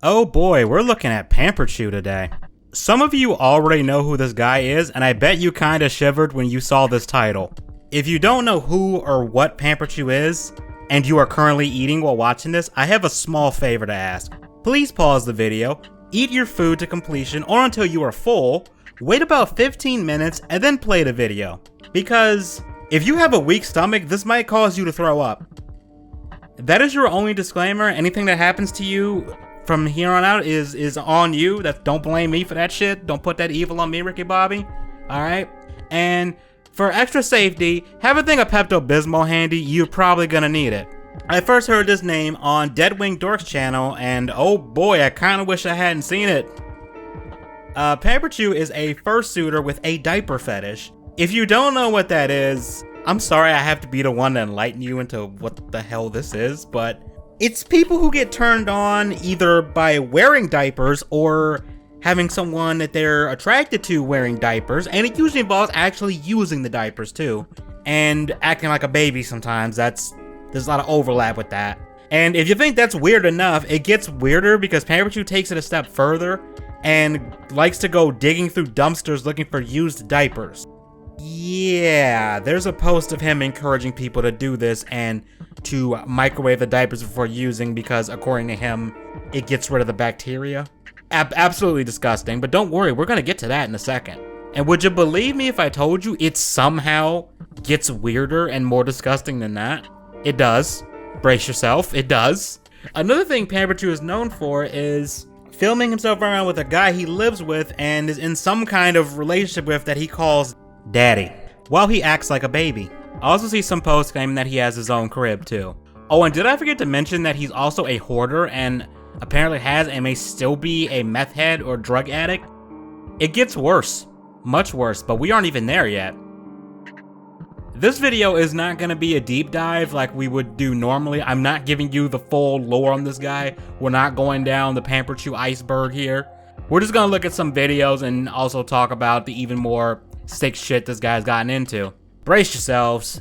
Oh boy, we're looking at Pamperchu today. Some of you already know who this guy is, and I bet you kinda shivered when you saw this title. If you don't know who or what Pamperchu is, and you are currently eating while watching this, I have a small favor to ask. Please pause the video, eat your food to completion or until you are full, wait about 15 minutes, and then play the video. Because if you have a weak stomach, this might cause you to throw up. That is your only disclaimer. Anything that happens to you from here on out is on you. Don't blame me for that shit. Don't put that evil on me, Ricky Bobby. Alright? And for extra safety, have a thing of Pepto Bismol handy. You're probably gonna need it. I first heard this name on Deadwing Dork's channel, and oh boy, I kinda wish I hadn't seen it. Pamperchu is a fursuiter with a diaper fetish. If you don't know what that is, I'm sorry I have to be the one to enlighten you into what the hell this is, but it's people who get turned on either by wearing diapers or having someone that they're attracted to wearing diapers, and it usually involves actually using the diapers too, and acting like a baby sometimes. There's a lot of overlap with that. And if you think that's weird enough, it gets weirder because Pamperchu takes it a step further and likes to go digging through dumpsters looking for used diapers. Yeah, there's a post of him encouraging people to do this and to microwave the diapers before using because, according to him, it gets rid of the bacteria. Absolutely disgusting, but don't worry, we're gonna get to that in a second. And would you believe me if I told you it somehow gets weirder and more disgusting than that? It does. Brace yourself, it does. Another thing Pamperchu is known for is filming himself around with a guy he lives with and is in some kind of relationship with that he calls Daddy, while he acts like a baby. I also see some posts claiming that he has his own crib too. Oh, and did I forget to mention that he's also a hoarder and apparently has and may still be a meth head or drug addict? It gets worse, much worse, but we aren't even there yet. This video is not gonna be a deep dive like we would do normally. I'm not giving you the full lore on this guy. We're not going down the Pamperchu iceberg here. We're just gonna look at some videos and also talk about the even more sick shit this guy's gotten into. Brace yourselves.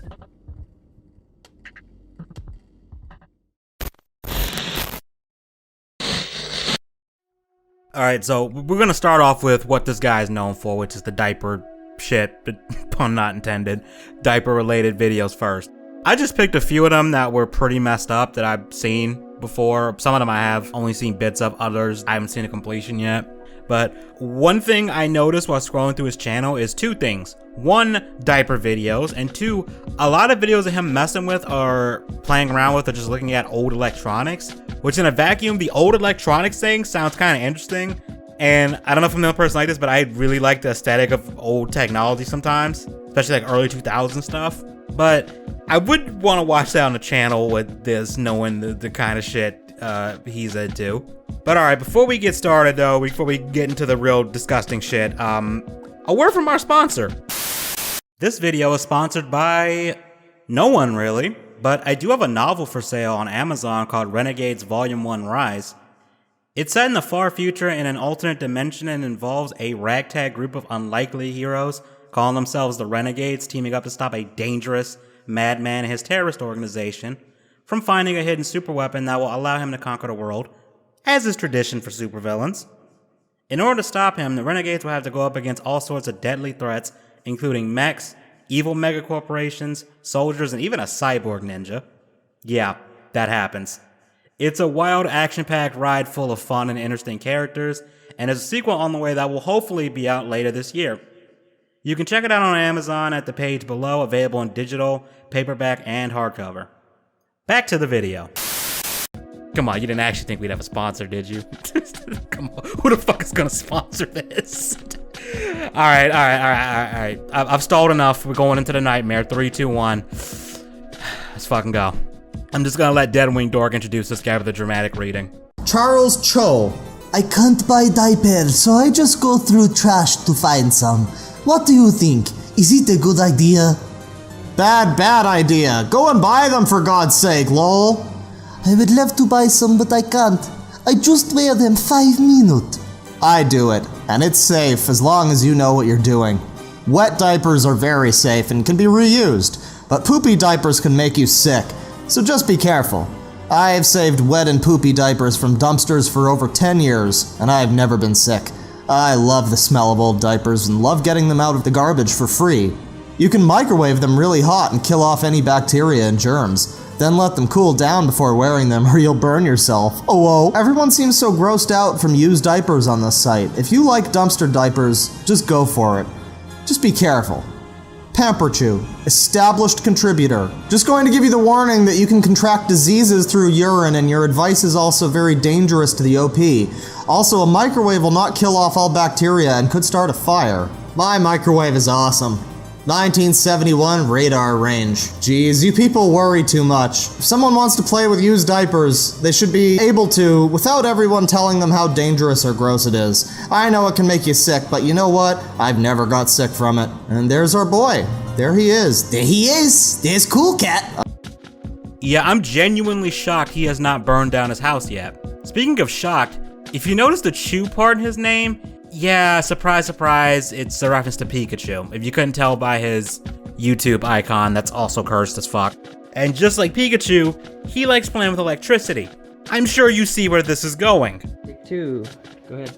Alright, so we're gonna start off with what this guy is known for, which is the diaper shit, but pun not intended, diaper related videos first. I just picked a few of them that were pretty messed up that I've seen before. Some of them I have only seen bits of, others I haven't seen a completion yet. But one thing I noticed while scrolling through his channel is two things. One, diaper videos, and two, a lot of videos of him messing with or playing around with or just looking at old electronics, which in a vacuum, the old electronics thing sounds kind of interesting. And I don't know if I'm the only person like this, but I really like the aesthetic of old technology sometimes, especially like early 2000s stuff. But I would want to watch that on the channel with this, knowing the kind of shit he's into. But alright, before we get started though, before we get into the real disgusting shit, a word from our sponsor. This video is sponsored by no one really, but I do have a novel for sale on Amazon called Renegades Volume 1 Rise. It's set in the far future in an alternate dimension and involves a ragtag group of unlikely heroes calling themselves the Renegades teaming up to stop a dangerous madman and his terrorist organization from finding a hidden superweapon that will allow him to conquer the world, as is tradition for supervillains. In order to stop him, the Renegades will have to go up against all sorts of deadly threats, including mechs, evil megacorporations, soldiers, and even a cyborg ninja. Yeah, that happens. It's a wild, action-packed ride full of fun and interesting characters, and there's a sequel on the way that will hopefully be out later this year. You can check it out on Amazon at the page below, available in digital, paperback, and hardcover. Back to the video. Come on, you didn't actually think we'd have a sponsor, did you? Come on, who the fuck is gonna sponsor this? Alright. I've stalled enough. We're going into the nightmare. 3, 2, 1. Let's fucking go. I'm just gonna let Deadwing Dork introduce this guy with a dramatic reading. Charles Cho. I can't buy diapers, so I just go through trash to find some. What do you think? Is it a good idea? Bad idea. Go and buy them for God's sake, lol. I would love to buy some, but I can't. I just wear them 5 minutes. I do it, and it's safe as long as you know what you're doing. Wet diapers are very safe and can be reused, but poopy diapers can make you sick, so just be careful. I have saved wet and poopy diapers from dumpsters for over 10 years, and I have never been sick. I love the smell of old diapers and love getting them out of the garbage for free. You can microwave them really hot and kill off any bacteria and germs. Then let them cool down before wearing them or you'll burn yourself. Oh, whoa. Everyone seems so grossed out from used diapers on this site. If you like dumpster diapers, just go for it. Just be careful. Pamperchu, established contributor. Just going to give you the warning that you can contract diseases through urine, and your advice is also very dangerous to the OP. Also, a microwave will not kill off all bacteria and could start a fire. My microwave is awesome. 1971 radar range. Geez, you people worry too much. If someone wants to play with used diapers, they should be able to without everyone telling them how dangerous or gross it is. I know it can make you sick, but you know what? I've never got sick from it. And there's our boy. There he is. There he is. There's Cool Cat. Yeah, I'm genuinely shocked he has not burned down his house yet. Speaking of shocked, if you notice the Chew part in his name, yeah, surprise, surprise, it's a reference to Pikachu. If you couldn't tell by his YouTube icon, that's also cursed as fuck. And just like Pikachu, he likes playing with electricity. I'm sure you see where this is going. Take two. Go ahead.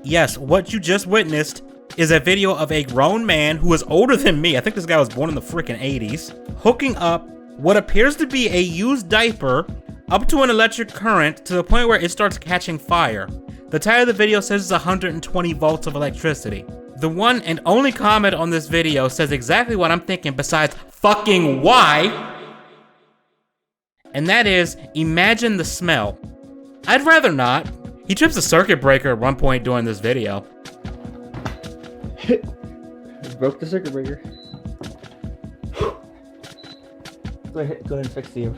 Yes, what you just witnessed is a video of a grown man who is older than me, I think this guy was born in the freaking 80s, hooking up what appears to be a used diaper up to an electric current to the point where it starts catching fire. The title of the video says it's 120 volts of electricity. The one and only comment on this video says exactly what I'm thinking besides fucking why, and that is, imagine the smell. I'd rather not. He trips a circuit breaker at one point during this video. Broke the circuit breaker. Go ahead and fix the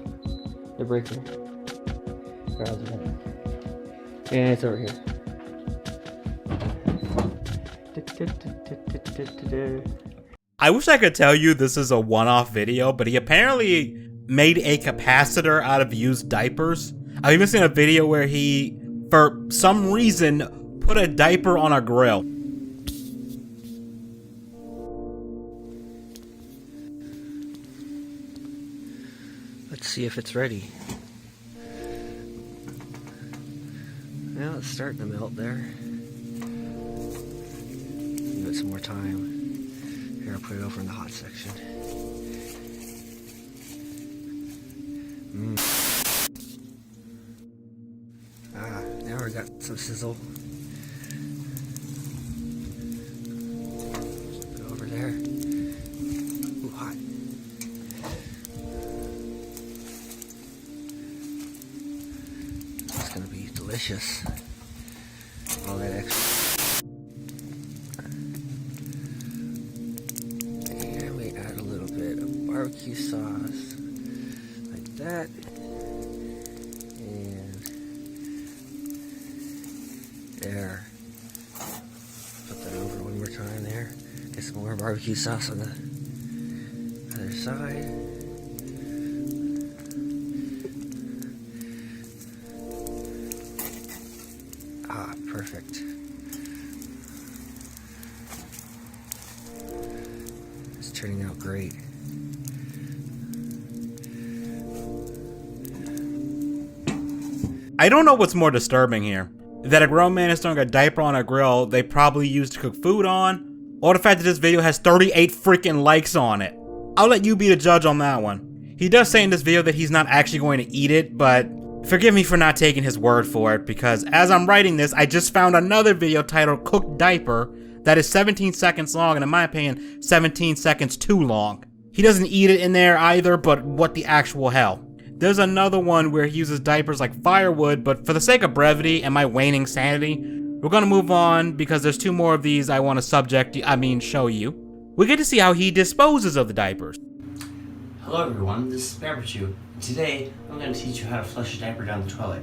breaker. And it's over here. I wish I could tell you this is a one-off video, but he apparently made a capacitor out of used diapers. I've even seen a video where he, for some reason, put a diaper on a grill. Let's see if it's ready. Well, it's starting to melt there. Give it some more time. Here, I'll put it over in the hot section. Now we got some sizzle. Put it over there. Ooh, hot. It's gonna be delicious. All that extra. And we add a little bit of barbecue sauce, like that. And there. Put that over one more time there. Get some more barbecue sauce on the other side. Perfect. It's turning out great. I don't know what's more disturbing here. That a grown man is throwing a diaper on a grill they probably used to cook food on, or the fact that this video has 38 freaking likes on it. I'll let you be the judge on that one. He does say in this video that he's not actually going to eat it, but forgive me for not taking his word for it, because as I'm writing this, I just found another video titled Cooked Diaper that is 17 seconds long, and in my opinion, 17 seconds too long. He doesn't eat it in there either, but what the actual hell. There's another one where he uses diapers like firewood, but for the sake of brevity and my waning sanity, we're gonna move on because there's two more of these I want to show you. We get to see how he disposes of the diapers. Hello everyone, this is Pamperchu. Today, I'm going to teach you how to flush a diaper down the toilet.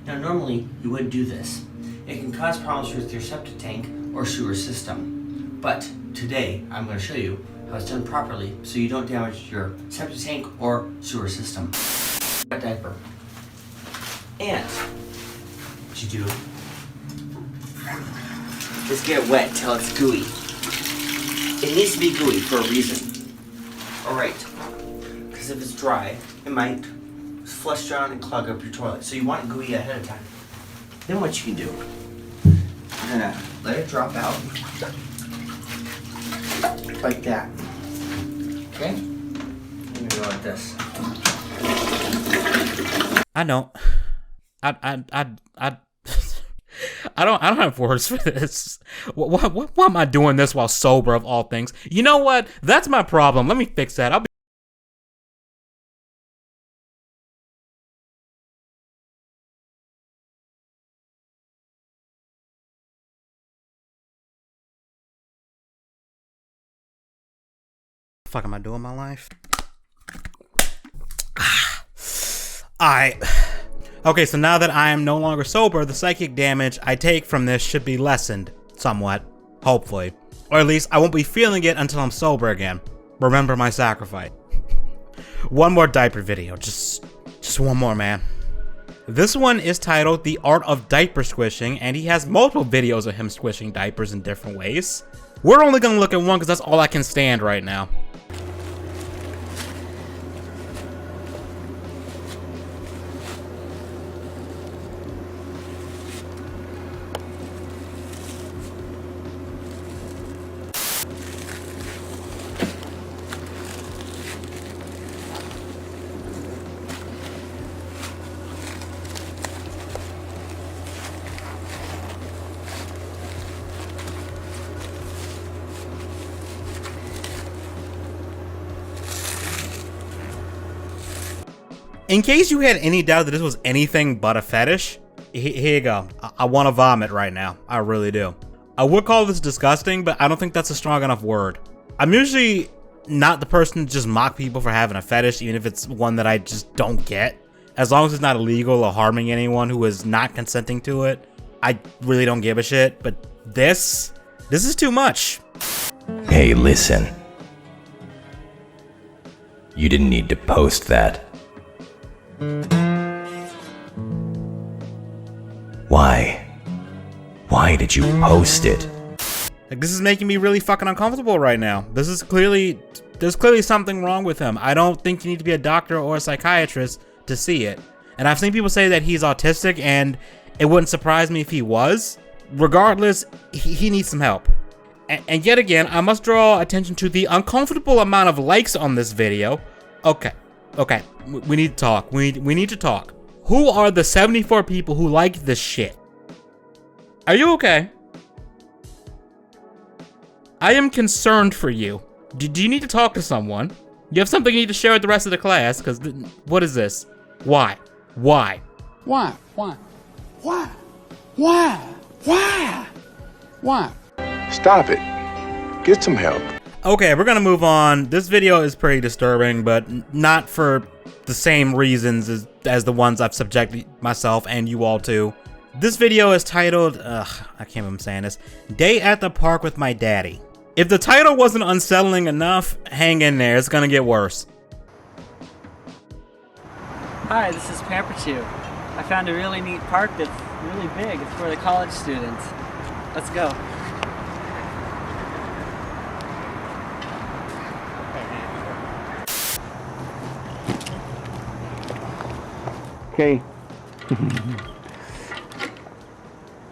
Now normally, you wouldn't do this. It can cause problems with your septic tank or sewer system. But today, I'm going to show you how it's done properly so you don't damage your septic tank or sewer system. A diaper. And what you do is get it wet until it's gooey. It needs to be gooey for a reason. Alright, because if it's dry, it might flush down and clog up your toilet. So you want it gooey ahead of time. Then what you can do, you're gonna let it drop out like that. Okay? I'm gonna go like this. I don't. I don't have words for this. Why am I doing this while sober of all things? You know what? That's my problem. Let me fix that. I'll be the fuck am I doing in my life? Alright. Okay, so now that I am no longer sober, the psychic damage I take from this should be lessened somewhat, hopefully. Or at least I won't be feeling it until I'm sober again. Remember my sacrifice. One more diaper video, just one more, man. This one is titled The Art of Diaper Squishing, and he has multiple videos of him squishing diapers in different ways. We're only gonna look at one because that's all I can stand right now. In case you had any doubt that this was anything but a fetish, here you go. I want to vomit right now. I really do. I would call this disgusting, but I don't think that's a strong enough word. I'm usually not the person to just mock people for having a fetish, even if it's one that I just don't get. As long as it's not illegal or harming anyone who is not consenting to it, I really don't give a shit. But this is too much. Hey, listen. You didn't need to post that. Why? Why did you post it? Like, this is making me really fucking uncomfortable right now. There's clearly something wrong with him. I don't think you need to be a doctor or a psychiatrist to see it. And I've seen people say that he's autistic, and it wouldn't surprise me if he was. Regardless, he needs some help. And yet again, I must draw attention to the uncomfortable amount of likes on this video. Okay, we need to talk. We need to talk. Who are the 74 people who like this shit? Are you okay? I am concerned for you. Do you need to talk to someone? Do you have something you need to share with the rest of the class? Because what is this? Why? Why? Why? Why? Why? Why? Why? Why? Stop it. Get some help. Okay, we're gonna move on. This video is pretty disturbing, but not for the same reasons as the ones I've subjected myself and you all to. This video is titled, I can't believe I'm saying this, Day at the Park with My Daddy. If the title wasn't unsettling enough, hang in there, it's gonna get worse. Hi, this is Pamperchu. I found a really neat park that's really big. It's for the college students. Let's go. Okay.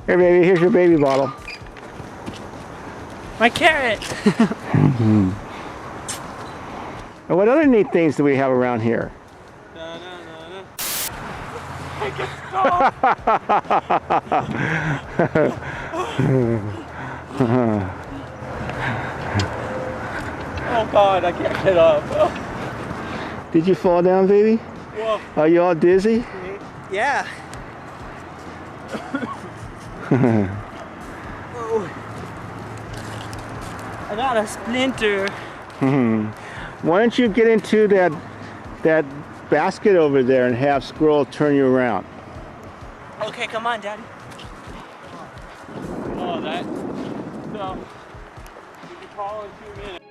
Here, baby, here's your baby bottle. My carrot! And what other neat things do we have around here? Oh God, I can't get up. Did you fall down, baby? Whoa. Are you all dizzy? Yeah. Oh. I got a splinter. Why don't you get into that basket over there and have Squirrel turn you around? Okay, come on, Daddy. Oh, that. So, you can call in 2 minutes.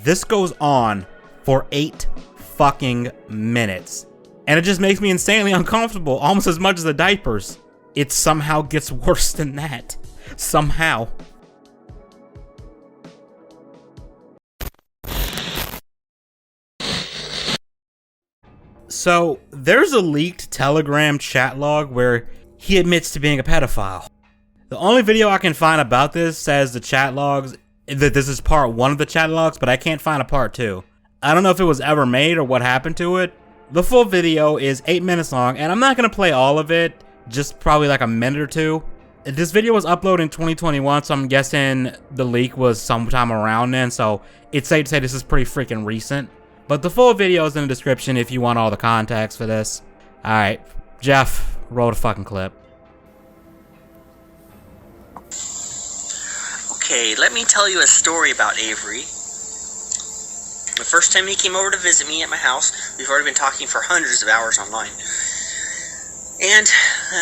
This goes on for 8 fucking minutes. And it just makes me insanely uncomfortable, almost as much as the diapers. It somehow gets worse than that. Somehow. So, there's a leaked Telegram chat log where he admits to being a pedophile. The only video I can find about this says the chat logs, that this is part 1 of the chat logs, but I can't find a part 2. I don't know if it was ever made or what happened to it. The full video is 8 minutes long, and I'm not going to play all of it, just probably like a minute or two. This video was uploaded in 2021, so I'm guessing the leak was sometime around then, so it's safe to say this is pretty freaking recent. But the full video is in the description if you want all the context for this. Alright, Jeff, roll the fucking clip. Okay, let me tell you a story about Avery. The first time he came over to visit me at my house, we've already been talking for hundreds of hours online. And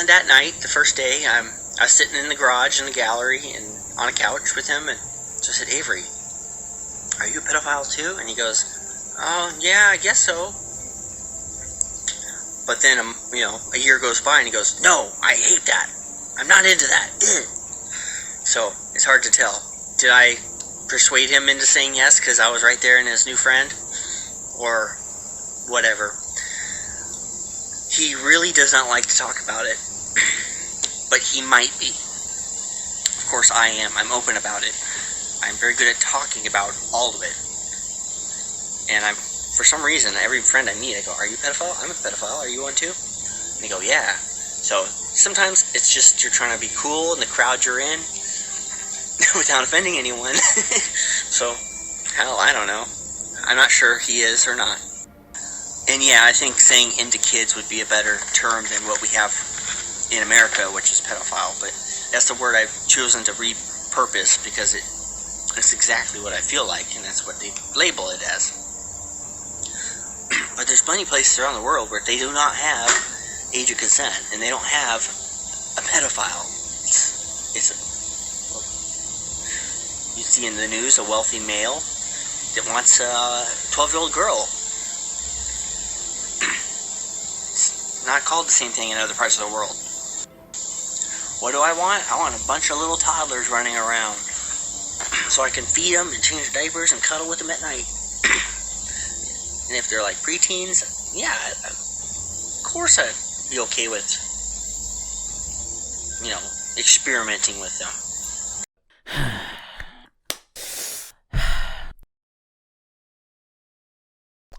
that night, the first day, I was sitting in the garage in the gallery and on a couch with him, and so I said, Avery, are you a pedophile too? And he goes, oh, yeah, I guess so. But then, a year goes by and he goes, no, I hate that. I'm not into that. Ugh. So, it's hard to tell. Did I persuade him into saying yes because I was right there and his new friend? Or whatever. He really does not like to talk about it. But he might be. Of course I am. I'm open about it. I'm very good at talking about all of it. And for some reason, every friend I meet, I go, are you a pedophile? I'm a pedophile. Are you one too? And they go, yeah. So sometimes it's just you're trying to be cool in the crowd you're in without offending anyone. So, hell, I don't know. I'm not sure he is or not. And yeah, I think saying into kids would be a better term than what we have in America, which is pedophile. But that's the word I've chosen to repurpose because it's exactly what I feel like, and that's what they label it as. But there's plenty of places around the world where they do not have age of consent, and they don't have a pedophile. You see in the news a wealthy male that wants a 12-year-old girl. It's not called the same thing in other parts of the world. What do I want? I want a bunch of little toddlers running around so I can feed them and change diapers and cuddle with them at night. And if they're like preteens, yeah, of course I'd be okay with, experimenting with them.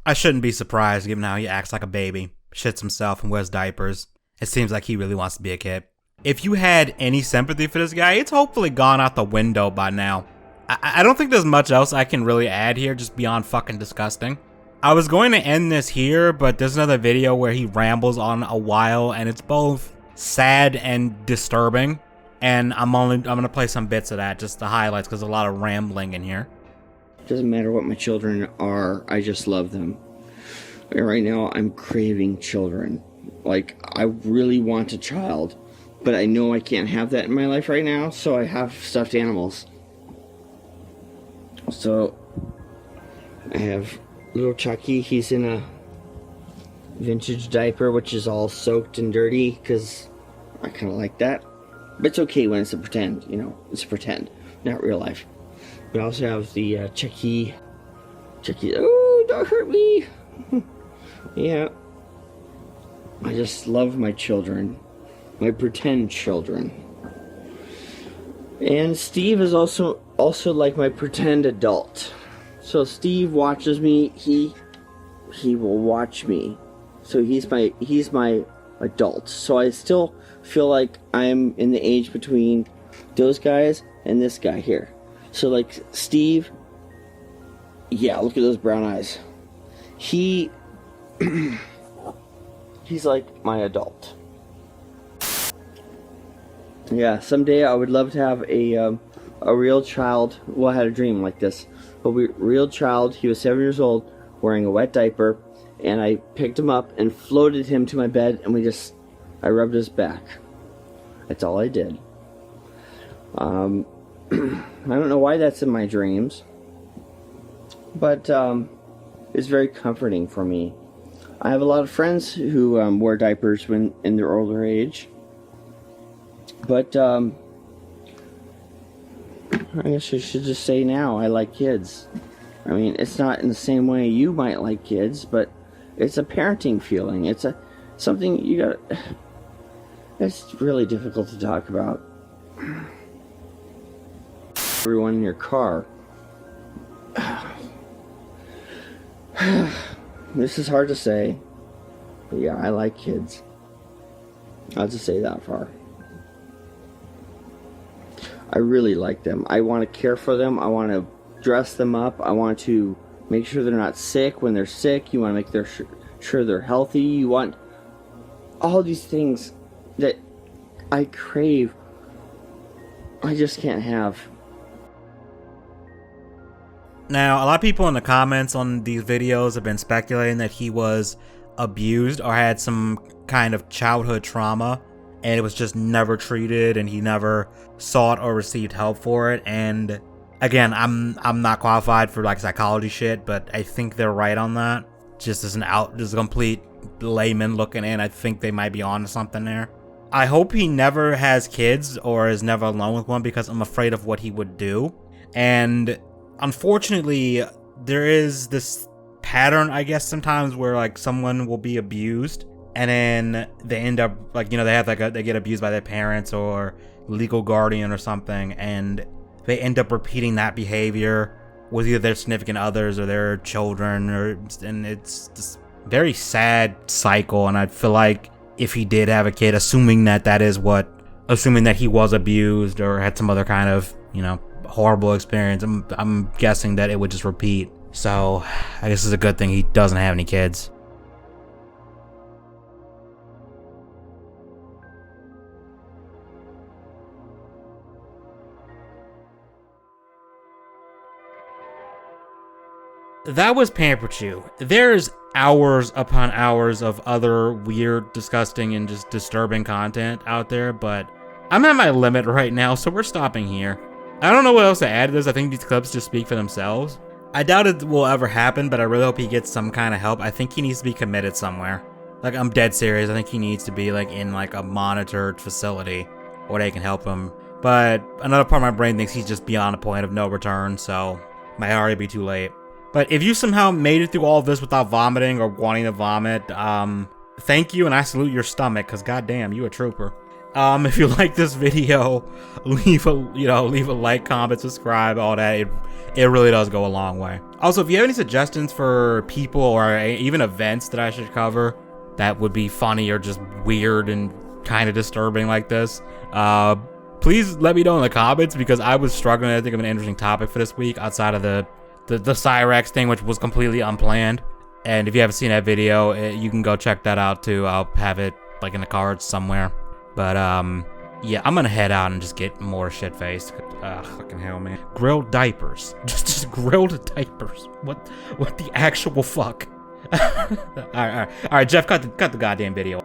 I shouldn't be surprised given how he acts like a baby, shits himself and wears diapers. It seems like he really wants to be a kid. If you had any sympathy for this guy, it's hopefully gone out the window by now. I don't think there's much else I can really add here, just beyond fucking disgusting. I was going to end this here, but there's another video where he rambles on a while, and it's both sad and disturbing. And I'm gonna play some bits of that, just the highlights, because there's a lot of rambling in here. Doesn't matter what my children are, I just love them. Right now, I'm craving children. Like, I really want a child, but I know I can't have that in my life right now, so I have stuffed animals. So, I have little Chucky. He's in a vintage diaper, which is all soaked and dirty, because I kind of like that. But it's okay when it's a pretend, it's a pretend, not real life. We also have the Chucky, oh, don't hurt me. Yeah. I just love my children, my pretend children. And Steve is also like my pretend adult. So Steve watches me, he will watch me. So he's my adult. So I still feel like I'm in the age between those guys and this guy here. So like Steve, yeah, look at those brown eyes. He's like my adult. Yeah, someday I would love to have a real child. Well, I had a dream like this. A real child, he was 7 years old, wearing a wet diaper, and I picked him up and floated him to my bed, and I rubbed his back. That's all I did. I don't know why that's in my dreams, but it's very comforting for me. I have a lot of friends who wear diapers when in their older age, but I guess I should just say now I like kids. I mean, it's not in the same way you might like kids, but It's a parenting feeling. It's something you got. It's really difficult to talk about. Everyone in your car. This is hard to say, but yeah, I like kids. I'll just say that far. I really like them. I want to care for them. I want to dress them up. I want to make sure they're not sick when they're sick. You want to make sure they're healthy. You want all these things that I crave. I just can't have. Now, a lot of people in the comments on these videos have been speculating that he was abused or had some kind of childhood trauma, and it was just never treated, and he never sought or received help for it. And again, I'm not qualified for like psychology shit, but I think they're right on that. Just as a complete layman looking in, I think they might be onto something there. I hope he never has kids or is never alone with one, because I'm afraid of what he would do. And unfortunately, there is this pattern, I guess, sometimes where like someone will be abused and then they end up like, you know, they get abused by their parents or legal guardian or something, and they end up repeating that behavior with either their significant others or their children, and it's this very sad cycle. And I feel like if he did have a kid, assuming that he was abused or had some other kind of, you know, horrible experience, I'm guessing that it would just repeat. So I guess it's a good thing he doesn't have any kids. That was Pamperchu. There's hours upon hours of other weird, disgusting, and just disturbing content out there, but I'm at my limit right now, so we're stopping here. I don't know what else to add to this. I think these clips just speak for themselves. I doubt it will ever happen, but I really hope he gets some kind of help. I think he needs to be committed somewhere. Like, I'm dead serious. I think he needs to be like in like a monitored facility where they can help him. But another part of my brain thinks he's just beyond a point of no return, so might already be too late. But if you somehow made it through all of this without vomiting or wanting to vomit, thank you, and I salute your stomach, because goddamn, you a trooper. If you like this video, leave a like, comment, subscribe, all that. It really does go a long way. Also, if you have any suggestions for people or even events that I should cover that would be funny or just weird and kind of disturbing like this, please let me know in the comments, because I was struggling to think of an interesting topic for this week outside of the Cyrex thing, which was completely unplanned. And if you haven't seen that video, you can go check that out too. I'll have it like in the cards somewhere. But yeah, I'm gonna head out and just get more shit-faced. Fucking hell, man. Grilled diapers. Just grilled diapers. What the actual fuck? All right, Jeff, cut the goddamn video.